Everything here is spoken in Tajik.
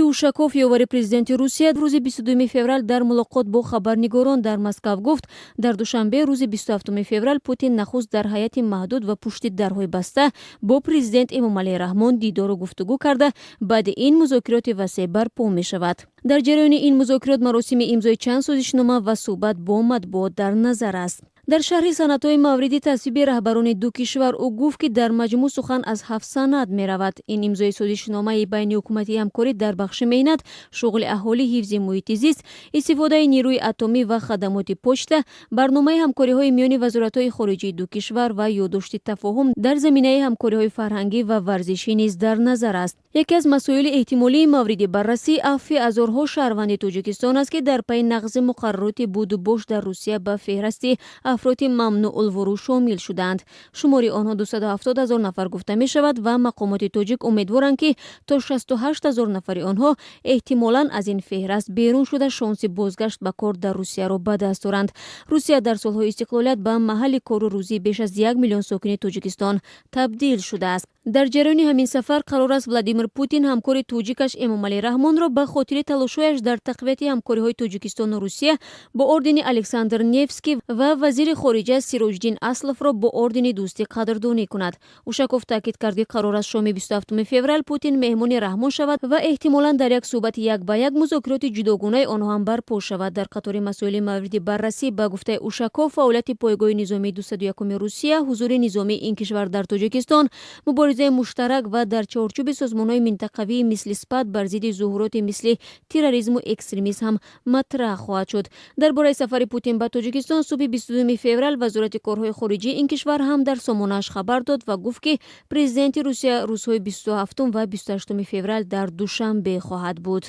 Ушаков, ёвари президенти Русия, рӯзи 22 феврал дар мулоқот бо хабарнигорон дар Москва гуфт, дар душанбе рӯзи 27 феврал Путин нахуст дар ҳайати маҳдуд ва пушти дарҳои баста бо президент Эмомалӣ Раҳмон дидору гуфтугӯ карда, баъди ин музокироти васеъ барпо мешавад. Дар ҷараёни ин музокирот маросими имзои чанд созишнома ва суҳбат бо матбуот дар назар аст. дар шарҳи санадҳои мавриди тасвиби раҳбарони ду кишвар ӯ гуфт, ки дар маҷмӯъ сухан аз 7 санад меравад. Ин имзои созишномаи байни ҳукуматии ҳамкорӣ дар бахши меҳнат, шуғли аҳолӣ, ҳифзи муҳити зист, истифодаи нирӯи атомӣ ва хадамоти почта, барномаи ҳамкориҳои миёни вазоратҳои хориҷии ду кишвар ва ёддошти тафоҳум дар заминаи ҳамкориҳои фарҳангӣ ва варзишӣ низ дар назар аст. яке аз масоили эҳтимолии мавриди баррасӣ афви азорҳо шаҳрванди Тоҷикистон аст, ки дар пайи нақзи муқаррароти будубош дар Русия ба феҳристи афроди мамнуъулвуруж шомил шуданд. шумори онҳо 270 000 нафар гуфта мешавад ва мақомоти тоҷик умедворанд, ки то 68 000 нафари онҳо эҳтимолан аз ин феҳрист берун шуда шонси бозгашт ба кор дар Русияро ба даст оранд. Русия дар солҳои истиқлолият ба маҳалли кору рӯзии беш аз 1 миллион сокини Тоҷикистон табдил шудааст. дар ҷараёни ҳамин сафар қарор аст Владимир Путин ҳамкори тоҷикаш Эмомалӣ Раҳмонро ба хотири талошҳояш дар тақвияти ҳамкориҳои Тоҷикистону Русия бо ордени Александр Невский ва вазири хориҷа Сироҷдин Асловро бо ордени дӯстӣ қадрдонӣ кунад. Ушаков таъкид кард, ки қарор аст шоми 27 феврал Путин меҳмони Раҳмон шавад ва эҳтимолан дар як суҳбати як ба як музокироти ҷудогунаи онҳо ҳам барпо шавад. дар қатори масоили мавриди баррасӣ ба гуфтаи Ушаков, фаъолияти пойгоҳи низомии 201 Русия, ҳузури низомии ин кишвар дар Тоҷикистон, муборизаи муштарак ва дар чорчӯби созмонҳои минтақавии мисли СПАД бар зидди зуҳуроти мисли терроризму экстремизм ҳам матраҳ хоҳад шуд. дар бораи сафари Путин ба Тоҷикистон субҳи 22 феврал вазорати корҳои хориҷии ин кишвар ҳам дар сомонааш хабар дод ва гуфт, ки президенти Русия рӯзҳои 27 ва 28 феврал дар Душанбе хоҳад буд.